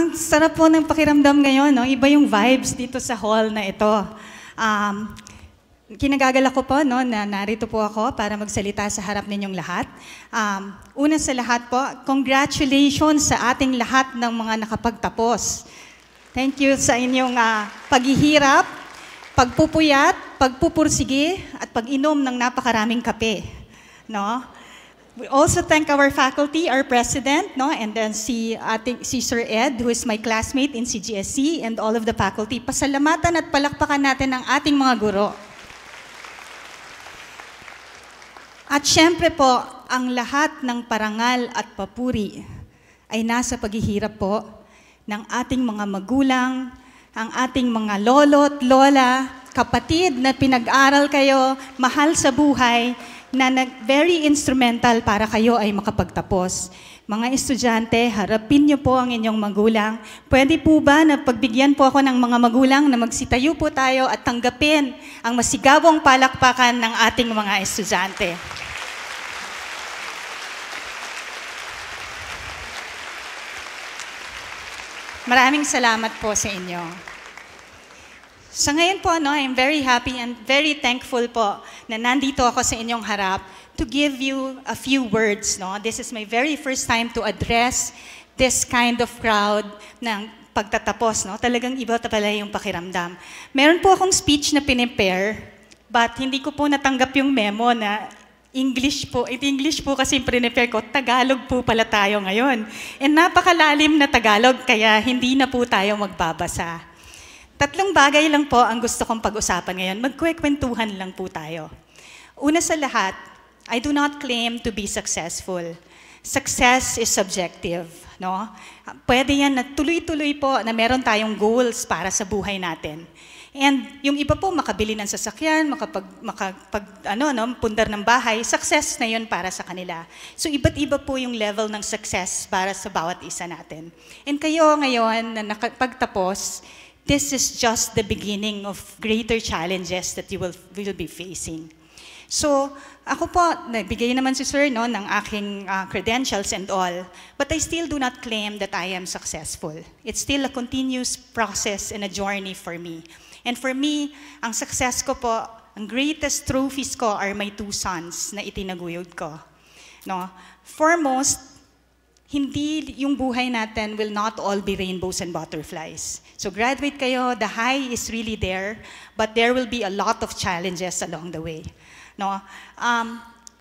Ang sarap po ng pakiramdam ngayon, no? Iba yung vibes dito sa hall na ito. Kinagagala ko po, no, na narito po ako para magsalita sa harap ninyong lahat. Una sa lahat po, congratulations sa ating lahat ng mga nakapagtapos. Thank you sa inyong paghihirap, pagpupuyat, pagpupursige, at pag-inom ng napakaraming kape. No? We also thank our faculty, our president, no, and then si Sir Ed, who is my classmate in CGSC, and all of the faculty. Pasalamatan at palakpakan natin ang ating mga guro. At syempre po, ang lahat ng parangal at papuri ay nasa paghihirap po ng ating mga magulang, ang ating mga lolo't lola, kapatid na pinag-aral kayo, mahal sa buhay, na very instrumental para kayo ay makapagtapos. Mga estudyante, harapin niyo po ang inyong magulang. Pwede po ba na pagbigyan po ako ng mga magulang na magsitayo po tayo at tanggapin ang masigawang palakpakan ng ating mga estudyante. Maraming salamat po sa inyo. Sa ngayon po, no, I'm very happy and very thankful po na nandito ako sa inyong harap to give you a few words. No? This is my very first time to address this kind of crowd ng pagtatapos. No? Talagang iba pala yung pakiramdam. Meron po akong speech na pinipare, but hindi ko po natanggap yung memo na English po. English po kasi yung pinipare ko, Tagalog po pala tayo ngayon. And napakalalim na Tagalog, kaya hindi na po tayo magbabasa. Tatlong bagay lang po ang gusto kong pag-usapan ngayon. Magkwekwentuhan lang po tayo. Una sa lahat, I do not claim to be successful. Success is subjective. No? Pwede yan na tuloy-tuloy po na meron tayong goals para sa buhay natin. And yung iba po, makabili ng sasakyan, pundar ng bahay, success na yun para sa kanila. So iba't iba po yung level ng success para sa bawat isa natin. And kayo ngayon na nakapagtapos, this is just the beginning of greater challenges that you will be facing. So, ako po, nagbigay naman si Sir, no, ng aking credentials and all, but I still do not claim that I am successful. It's still a continuous process and a journey for me. And for me, ang success ko po, ang greatest trophies ko are my 2 sons na itinaguyod ko. No? Foremost, hindi yung buhay natin will not all be rainbows and butterflies. So graduate kayo, the high is really there, but there will be a lot of challenges along the way. No?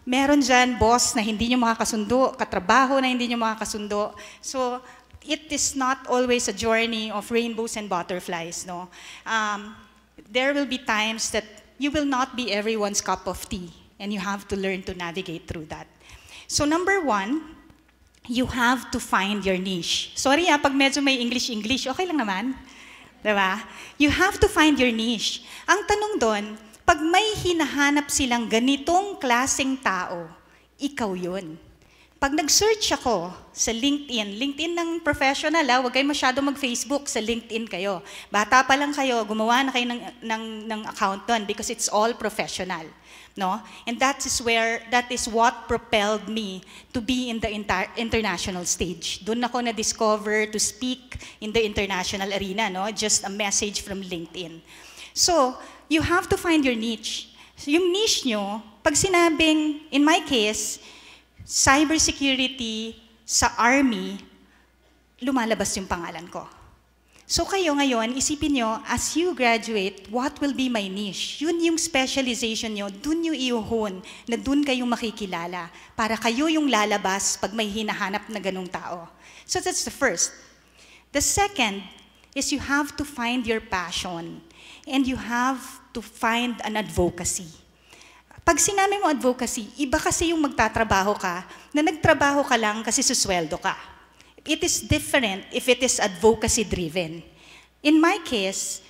Meron dyan, boss, na hindi nyo makakasundo, katrabaho na hindi nyo makakasundo. So it is not always a journey of rainbows and butterflies. No? There will be times that you will not be everyone's cup of tea, and you have to learn to navigate through that. So number 1, you have to find your niche. Sorry pag medyo may English, okay lang naman. Diba? You have to find your niche. Ang tanong doon, pag may hinahanap silang ganitong klaseng tao, ikaw yun. Pag nag-search ako sa LinkedIn ng professional, huwag kayo masyado mag-Facebook, sa LinkedIn kayo. Bata pa lang kayo, gumawa na kayo ng account doon because it's all professional. No? And that is what propelled me to be in the international stage. Doon ako na-discover to speak in the international arena, no? Just a message from LinkedIn. So, you have to find your niche. So, yung niche nyo, pag sinabing, in my case, cybersecurity sa Army, lumalabas yung pangalan ko. So kayo ngayon, isipin nyo, as you graduate, what will be my niche? Yun yung specialization nyo, dun yung iuhon, na dun kayong makikilala, para kayo yung lalabas pag may hinahanap na ganung tao. So that's the first. The second is you have to find your passion, and you have to find an advocacy. Pag sinabi mo advocacy, iba kasi yung magtatrabaho ka, na nagtrabaho ka lang kasi susweldo ka. It is different if it is advocacy-driven. In my case,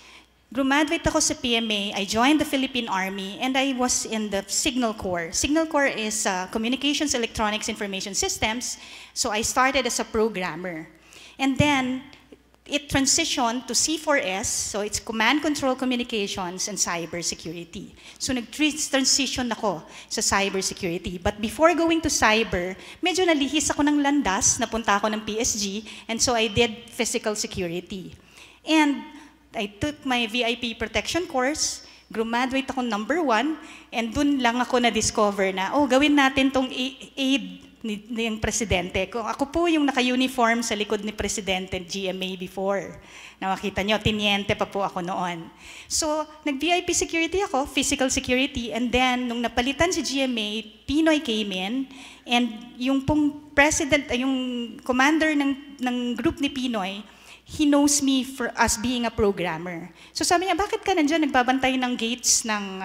graduate ako sa PMA, I joined the Philippine Army, and I was in the Signal Corps. Signal Corps is Communications, Electronics, Information Systems, so I started as a programmer. And then, it transitioned to C4S, so it's Command Control Communications and Cybersecurity. So nag-transition ako sa cybersecurity. But before going to cyber, medyo nalihis ako ng landas, napunta ako ng PSG, and so I did physical security. And I took my VIP protection course, graduate ako #1, and dun lang ako na-discover na, gawin natin tong aid ng presidente. Kung ako po yung naka-uniform sa likod ni Presidente GMA before. Nakakita nyo, tiniente pa po ako noon. So, nag-VIP security ako, physical security, and then, nung napalitan si GMA, Pinoy came in, and yung pong president, yung commander ng group ni Pinoy, he knows me as being a programmer. So sabi niya, bakit ka nandiyan nagbabantay ng gates ng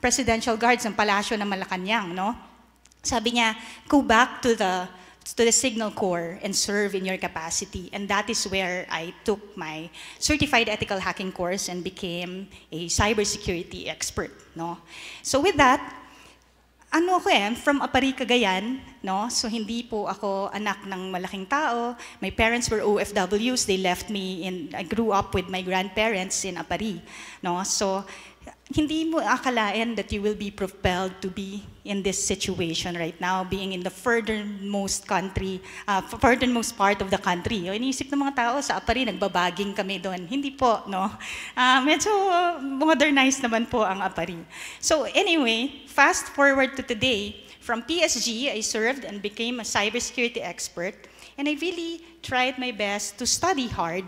presidential guards ng palasyo ng Malacanang, no? Sabi niya, go back to the Signal Corps and serve in your capacity. And that is where I took my certified ethical hacking course and became a cybersecurity expert, no? So with that, from Apari, Cagayan, no? So hindi po ako anak ng malaking tao. My parents were OFWs. They left me I grew up with my grandparents in Apari, no? So hindi mo akalain that you will be propelled to be in this situation right now, being in the furthermost part of the country. Iniisip ng mga tao, sa Apari, nagbabaging kami doon. Hindi po, no? Medyo modernized naman po ang Apari. So anyway, fast forward to today, from PSG, I served and became a cybersecurity expert, and I really tried my best to study hard.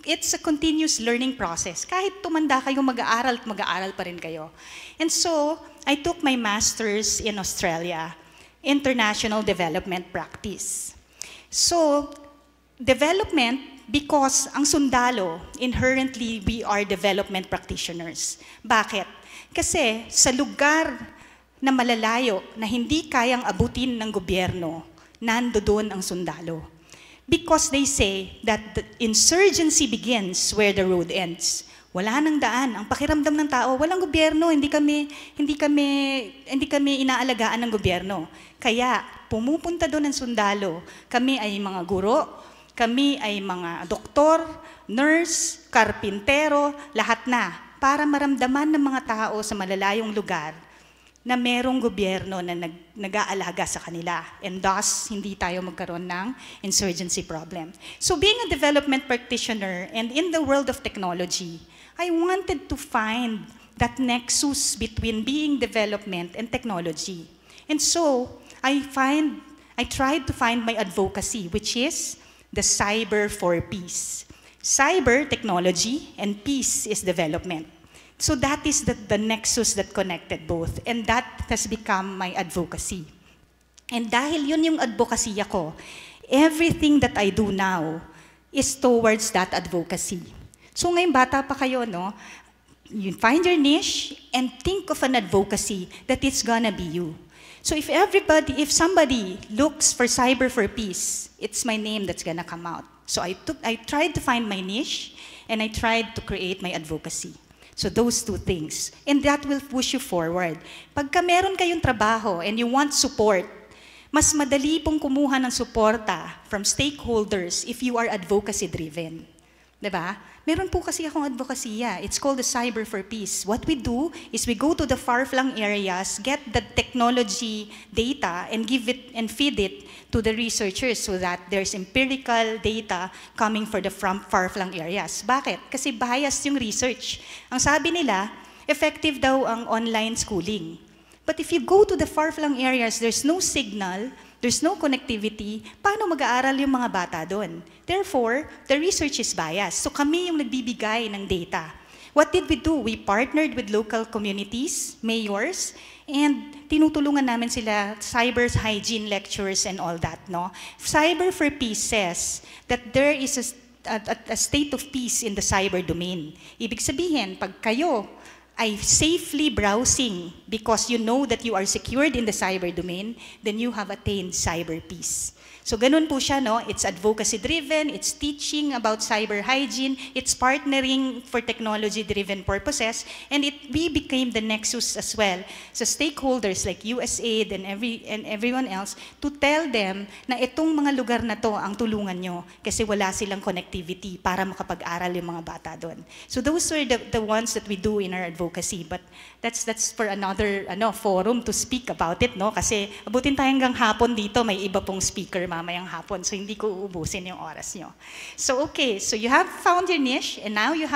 It's a continuous learning process. Kahit tumanda kayo, mag-aaral at mag-aaral pa rin kayo. And so, I took my master's in Australia, International Development Practice. So, development, because ang sundalo, inherently, we are development practitioners. Bakit? Kasi sa lugar na malalayo, na hindi kayang abutin ng gobyerno, nandoon ang sundalo. Because they say that the insurgency begins where the road ends. Wala nang daan. Ang pakiramdam ng tao, walang gobyerno, hindi kami inaalagaan ng gobyerno. Kaya pumupunta doon ang sundalo. Kami ay mga guro, kami ay mga doktor, nurse, karpintero, lahat na, para maramdaman ng mga tao sa malalayong lugar na merong gobyerno na nag-aalaga sa kanila. And thus, hindi tayo magkaroon ng insurgency problem. So being a development practitioner and in the world of technology, I wanted to find that nexus between being development and technology. And so, I tried to find my advocacy, which is the cyber for peace. Cyber, technology, and peace is development. So that is the nexus that connected both, and that has become my advocacy. And dahil yun yung advocacy ako, everything that I do now is towards that advocacy. So ngayon bata pa kayo, no? You find your niche and think of an advocacy that it's gonna be you. So if somebody looks for cyber for peace, it's my name that's gonna come out. So I tried to find my niche, and I tried to create my advocacy. So those two things. And that will push you forward. Pagka meron kayong trabaho and you want support, mas madali pong kumuha ng suporta from stakeholders if you are advocacy-driven. Diba? Meron po kasi akong advokasya. It's called the Cyber for Peace. What we do is we go to the far-flung areas, get the technology data, and give it and feed it to the researchers so that there's empirical data coming for the far-flung areas. Bakit? Kasi biased yung research. Ang sabi nila, effective daw ang online schooling. But if you go to the far-flung areas, there's no signal, there's no connectivity, paano mag-aaral yung mga bata doon? Therefore, the research is biased. So kami yung nagbibigay ng data. What did we do? We partnered with local communities, mayors, and tinutulungan namin sila, cyber hygiene lectures and all that. No? Cyber for Peace says that there is a state of peace in the cyber domain. Ibig sabihin, pag kayo ay safely browsing because you know that you are secured in the cyber domain, then you have attained cyber peace. So ganun po siya, no? It's advocacy-driven, it's teaching about cyber hygiene, it's partnering for technology-driven purposes, and we became the nexus as well sa stakeholders like USAID and everyone else to tell them na itong mga lugar na to ang tulungan nyo kasi wala silang connectivity para makapag-aral yung mga bata doon. So those were the ones that we do in our advocacy, but that's for another forum to speak about it, no? Kasi abutin tayo hanggang hapon dito, may iba pong speaker mamayang hapon, so hindi ko uubusin yung oras nyo. So okay, so you have found your niche, and now you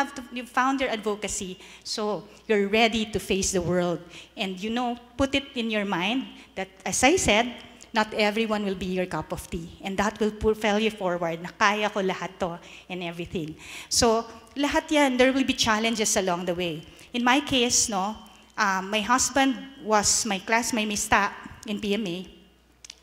found your advocacy, so you're ready to face the world. And put it in your mind that, as I said, not everyone will be your cup of tea, and that will propel you forward, na kaya ko lahat to and everything. So lahat yan, there will be challenges along the way. In my case, my husband was my mista in PMA,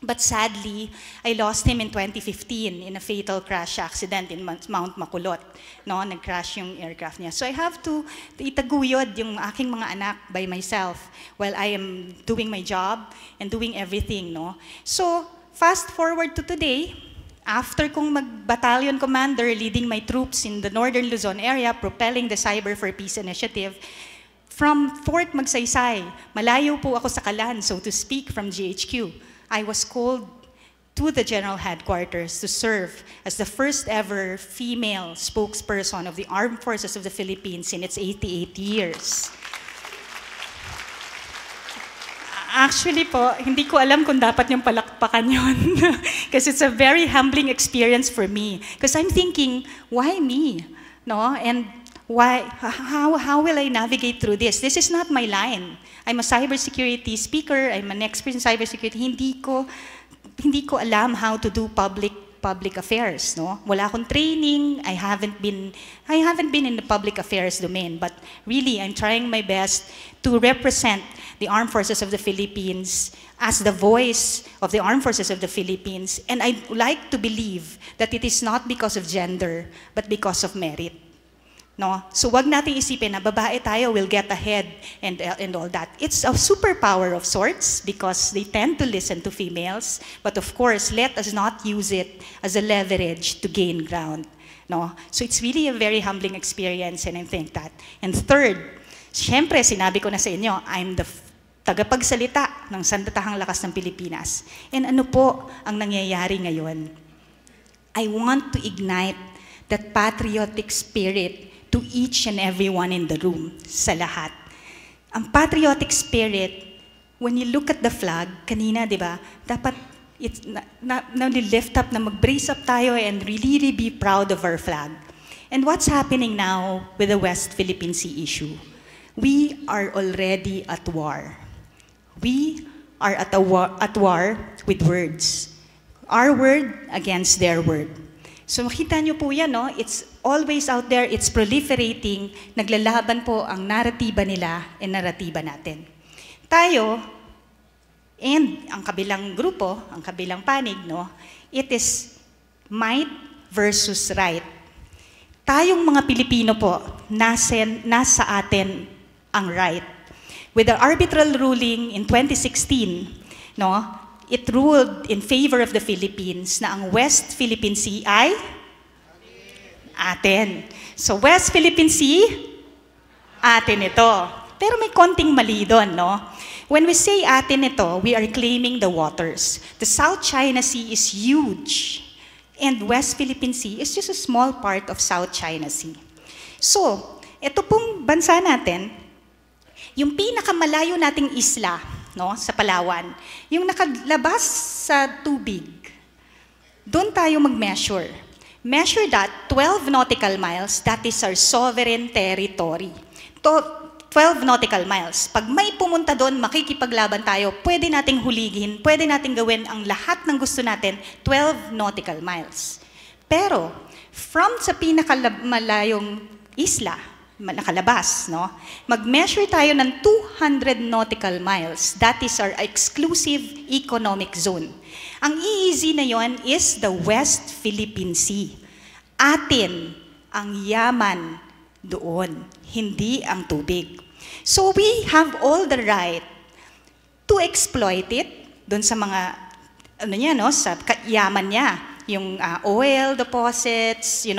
but sadly, I lost him in 2015 in a fatal crash accident in Mount Makulot. Nag-crash yung aircraft niya. So I have to itaguyod yung aking mga anak by myself while I am doing my job and doing everything. So fast forward to today, after kong mag-battalion commander leading my troops in the Northern Luzon area, propelling the Cyber for Peace initiative, from Fort Magsaysay, malayo po ako sa Kalan, so to speak, from GHQ. I was called to the General Headquarters to serve as the first ever female spokesperson of the Armed Forces of the Philippines in its 88 years. Actually po, hindi ko alam kung dapat yung palakpakan yun. Because it's a very humbling experience for me. Because I'm thinking, why me? And how will I navigate through this? This is not my line. I'm a cybersecurity speaker, I'm an expert in cybersecurity. Hindi ko alam how to do public affairs, Wala akong training, I haven't been in the public affairs domain, but really I'm trying my best to represent the Armed Forces of the Philippines as the voice of the Armed Forces of the Philippines, and I'd like to believe that it is not because of gender, but because of merit. So wag nating isipin na babae tayo will get ahead and all that. It's a superpower of sorts because they tend to listen to females, but of course, let us not use it as a leverage to gain ground. So it's really a very humbling experience, and I think that. And third, syempre sinabi ko na sa inyo, I'm the tagapagsalita ng Sandatahang Lakas ng Pilipinas. And ano po ang nangyayari ngayon? I want to ignite that patriotic spirit to each and everyone in the room, sa lahat. Ang patriotic spirit, when you look at the flag, kanina, di ba, dapat na-lift up, na mag-brace up tayo and really be proud of our flag. And what's happening now with the West Philippine Sea issue? We are already at war. We are at war with words. Our word against their word. So makita nyo po yan, it's always out there, it's proliferating, naglalaban po ang naratiba nila and naratiba natin. Tayo, and ang kabilang grupo, ang kabilang panig, it is might versus right. Tayong mga Pilipino po, nasa atin ang right. With the arbitral ruling in 2016, it ruled in favor of the Philippines na ang West Philippine Sea ay atin. So West Philippine Sea, atin ito. Pero may konting mali doon, When we say atin ito, we are claiming the waters. The South China Sea is huge. And West Philippine Sea is just a small part of South China Sea. So, ito pong bansa natin, yung pinakamalayo nating isla, sa Palawan, yung nakalabas sa tubig, doon tayo mag-measure. Measure that 12 nautical miles, that is our sovereign territory. 12 nautical miles. Pag may pumunta doon, makikipaglaban tayo, pwede nating huligin, pwede nating gawin ang lahat ng gusto natin, 12 nautical miles. Pero, from sa pinakamalayong isla, nakalabas, mag-measure tayo ng 200 nautical miles. That is our exclusive economic zone. Ang EEZ na yon is the West Philippine Sea. Atin ang yaman doon, hindi ang tubig. So we have all the right to exploit it doon sa mga ano niya, no, sa yaman niya, yung oil deposits,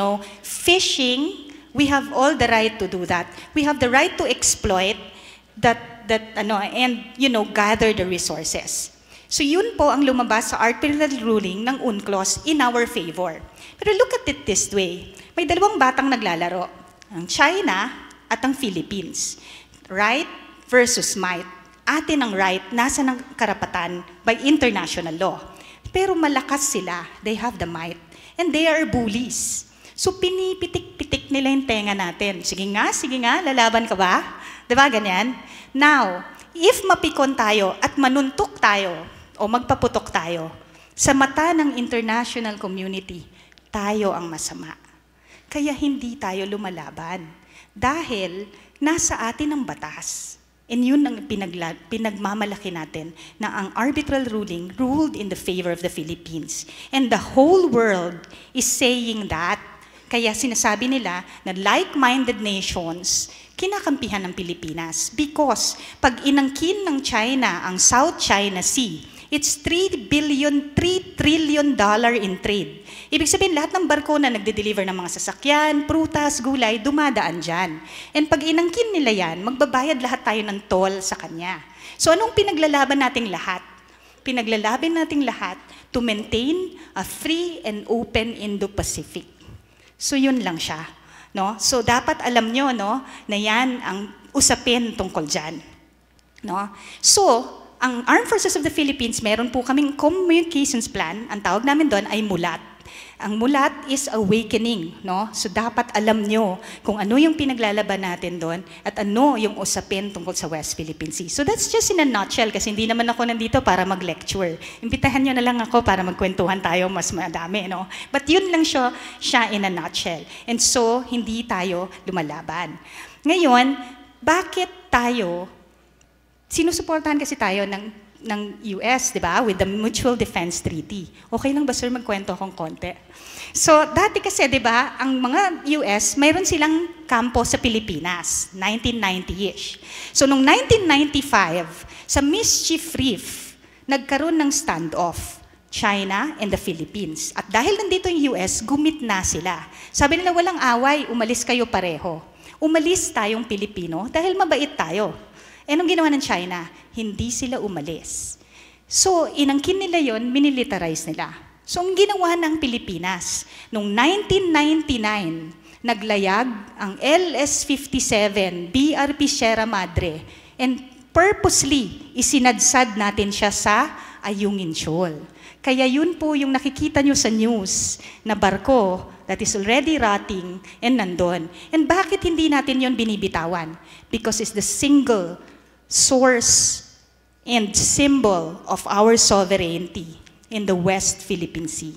fishing, we have all the right to do that. We have the right to exploit and gather the resources. So yun po ang lumabas sa arbitral ruling ng UNCLOS in our favor. Pero look at it this way. May dalawang batang naglalaro, ang China at ang Philippines. Right versus might. Atin ang right, nasa ng karapatan by international law. Pero malakas sila, they have the might. And they are bullies. So pinipitik-pitik nila yung tenga natin. Sige nga, lalaban ka ba? Diba ganyan? Now, if mapikon tayo at manuntok tayo o magpaputok tayo, sa mata ng international community, tayo ang masama. Kaya hindi tayo lumalaban. Dahil nasa atin ang batas. And yun ang pinagmamalaki natin na ang arbitral ruling ruled in the favor of the Philippines. And the whole world is saying that. Kaya sinasabi nila na like-minded nations, kinakampihan ng Pilipinas. Because pag inangkin ng China ang South China Sea, it's $3 trillion in trade. Ibig sabihin, lahat ng barko na nagde-deliver ng mga sasakyan, prutas, gulay, dumadaan dyan. And pag inangkin nila yan, magbabayad lahat tayo ng toll sa kanya. So anong pinaglalaban nating lahat? Pinaglalaban nating lahat to maintain a free and open Indo-Pacific. So yun lang siya. No? So dapat alam nyo, no, na yan ang usapin tungkol dyan. No? So, ang Armed Forces of the Philippines, meron po kaming communications plan. Ang tawag namin doon ay MULAT. Ang MULAT is awakening, no? So dapat alam nyo kung ano yung pinaglalaban natin doon at ano yung usapin tungkol sa West Philippine Sea. So that's just in a nutshell kasi hindi naman ako nandito para mag-lecture. Imbitahan nyo na lang ako para magkwentuhan tayo mas madami, no? But yun lang siya in a nutshell. And so, hindi tayo lumalaban. Ngayon, bakit tayo sinusuportahan kasi tayo ng US, di ba? With the Mutual Defense Treaty. Okay lang ba, sir, magkwento akong konti? So, dati kasi, di ba, ang mga US, mayroon silang kampo sa Pilipinas, 1990-ish. So, noong 1995, sa Mischief Reef, nagkaroon ng standoff, China and the Philippines. At dahil nandito yung US, gumitna sila. Sabi nila, walang away, umalis kayo pareho. Umalis tayong Pilipino dahil mabait tayo. Eh, anong ginawa ng China? Hindi sila umalis. So, inangkin nila yon, minilitarize nila. So, ang ginawa ng Pilipinas, noong 1999, naglayag ang LS-57, BRP Sierra Madre, and purposely, isinadsad natin siya sa Ayungin Shoal. Kaya yun po yung nakikita nyo sa news na barko that is already rotting and nandun. And bakit hindi natin yon binibitawan? Because it's the single source and symbol of our sovereignty in the West Philippine Sea.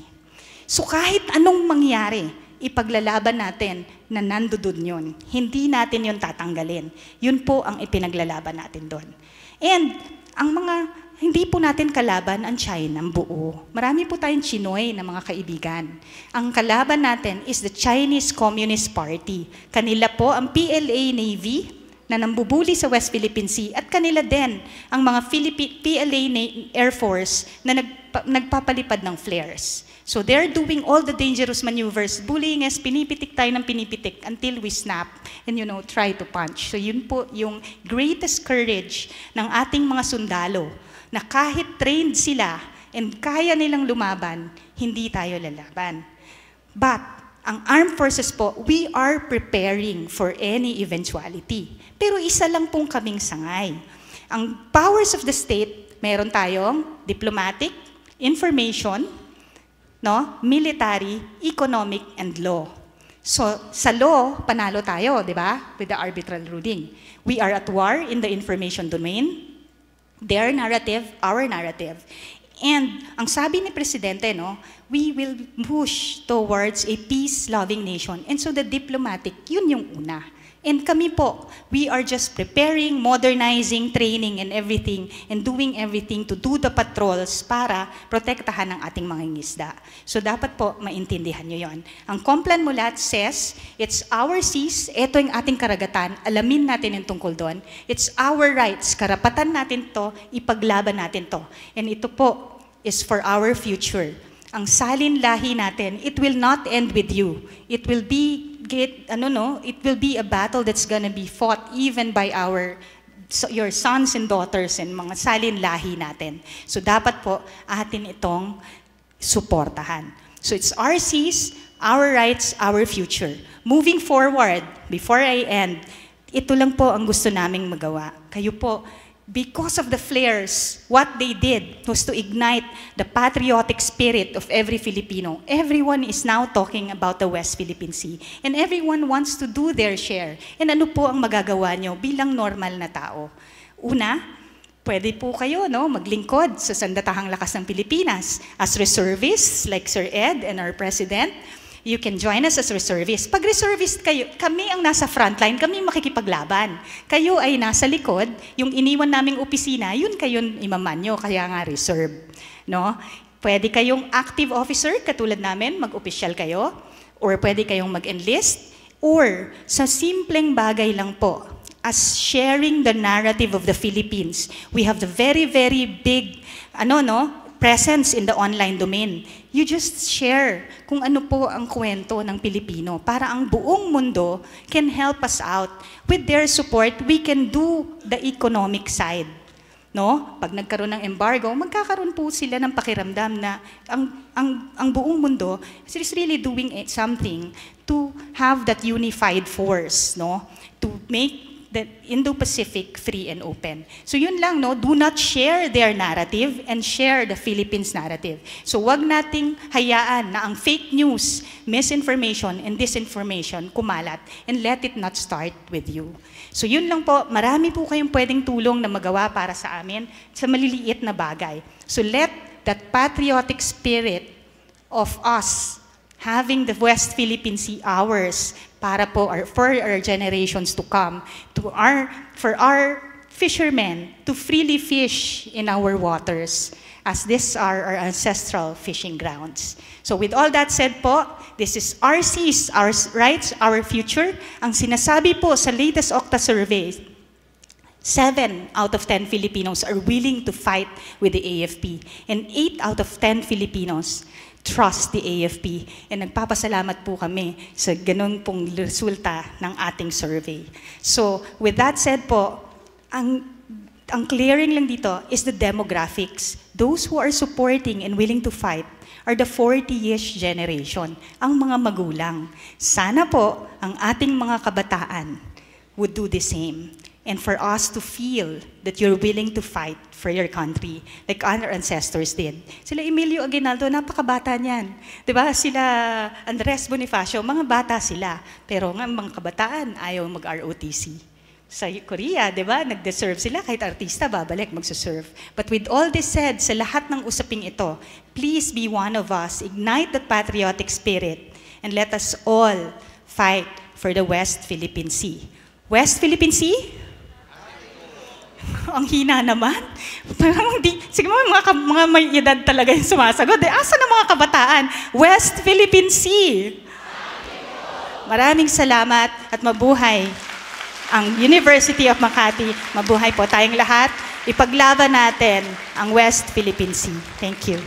So kahit anong mangyari, ipaglalaban natin na nandoon yun. Hindi natin yun tatanggalin. Yun po ang ipinaglalaban natin doon. And ang hindi po natin kalaban ang China ang buo. Marami po tayong Chinoy na mga kaibigan. Ang kalaban natin is the Chinese Communist Party. Kanila po ang PLA Navy, na nambubuli sa West Philippine Sea, at kanila din ang mga PLA Air Force na nagpapalipad ng flares. So they're doing all the dangerous maneuvers, bullying us, pinipitik tayo ng pinipitik until we snap and try to punch. So yun po yung greatest courage ng ating mga sundalo, na kahit trained sila and kaya nilang lumaban, hindi tayo lalaban. But ang armed forces po, we are preparing for any eventuality. Pero isa lang pong kaming sangay. Ang powers of the state, meron tayong diplomatic, information, military, economic, and law. So, sa law, panalo tayo, di ba? With the arbitral ruling. We are at war in the information domain. Their narrative, our narrative. And ang sabi ni Presidente, we will push towards a peace-loving nation. And so the diplomatic, yun yung una. And kami po, we are just preparing, modernizing, training, and everything, and doing everything to do the patrols para protektahan ang ating mga isda. So dapat po maintindihan nyo yon. Ang Complan Mulat says, it's our seas, ito yung ating karagatan, alamin natin yung tungkol doon. It's our rights, karapatan natin to, ipaglaban natin to. And ito po, is for our future. Ang salin lahi natin, it will not end with you. It will be it will be a battle that's gonna be fought even by your sons and daughters and mga salin lahi natin. So dapat po atin itong suportahan. So it's our seas, our rights, our future. Moving forward, before I end, ito lang po ang gusto naming magawa. Kayo po, because of the flares, what they did was to ignite the patriotic spirit of every Filipino. Everyone is now talking about the West Philippine Sea. And everyone wants to do their share. And ano po ang magagawa nyo bilang normal na tao? Una, pwede po kayo maglingkod sa Sandatahang Lakas ng Pilipinas as reservists like Sir Ed and our President. You can join us as reservist. Pag reservist kayo, kami ang nasa frontline, kami makikipaglaban. Kayo ay nasa likod, yung iniwan naming opisina, yun kayo imamanyo, kaya nga reserve. No? Pwede kayong active officer, katulad namin, mag-opisyal kayo, or pwede kayong mag-enlist, or sa simpleng bagay lang po, as sharing the narrative of the Philippines. We have the very, very big, presence in the online domain. You just share kung ano po ang kwento ng Pilipino para ang buong mundo can help us out. With their support, we can do the economic side. No? Pag nagkaroon ng embargo, magkakaroon po sila ng pakiramdam na ang buong mundo is really doing something to have that unified force, no? To make the Indo-Pacific free and open. So yun lang, do not share their narrative and share the Philippines narrative. So wag nating hayaan na ang fake news, misinformation, and disinformation kumalat, and let it not start with you. So yun lang po, marami po kayong pwedeng tulong na magawa para sa amin sa maliliit na bagay. So let that patriotic spirit of us having the West Philippine Sea ours para po for our generations to come, for our fishermen to freely fish in our waters, as these are our ancestral fishing grounds. So with all that said po, this is our seas, our rights, our future. Ang sinasabi po sa latest Octa survey, 7 out of 10 Filipinos are willing to fight with the AFP, and 8 out of 10 Filipinos trust the AFP. And nagpapasalamat po kami sa ganun pong resulta ng ating survey. So, with that said po, ang clearing lang dito is the demographics. Those who are supporting and willing to fight are the 40-ish generation, ang mga magulang. Sana po, ang ating mga kabataan would do the same. And for us to feel that you're willing to fight for your country, like our ancestors did. Sila Emilio Aguinaldo, napakabata niyan. Diba? Sila Andres Bonifacio, mga bata sila. Pero nga mga kabataan, ayaw mag-ROTC. Sa Korea, diba? Nag-deserve sila, kahit artista, babalik, magsuserve. But with all this said, sa lahat ng usaping ito, please be one of us, ignite that patriotic spirit, and let us all fight for the West Philippine Sea. West Philippine Sea? Ang hina naman. Sige mga may edad talaga yung sumasagot. Asa na mga kabataan? West Philippine Sea. Maraming salamat at mabuhay ang University of Makati. Mabuhay po tayong lahat. Ipaglaban natin ang West Philippine Sea. Thank you.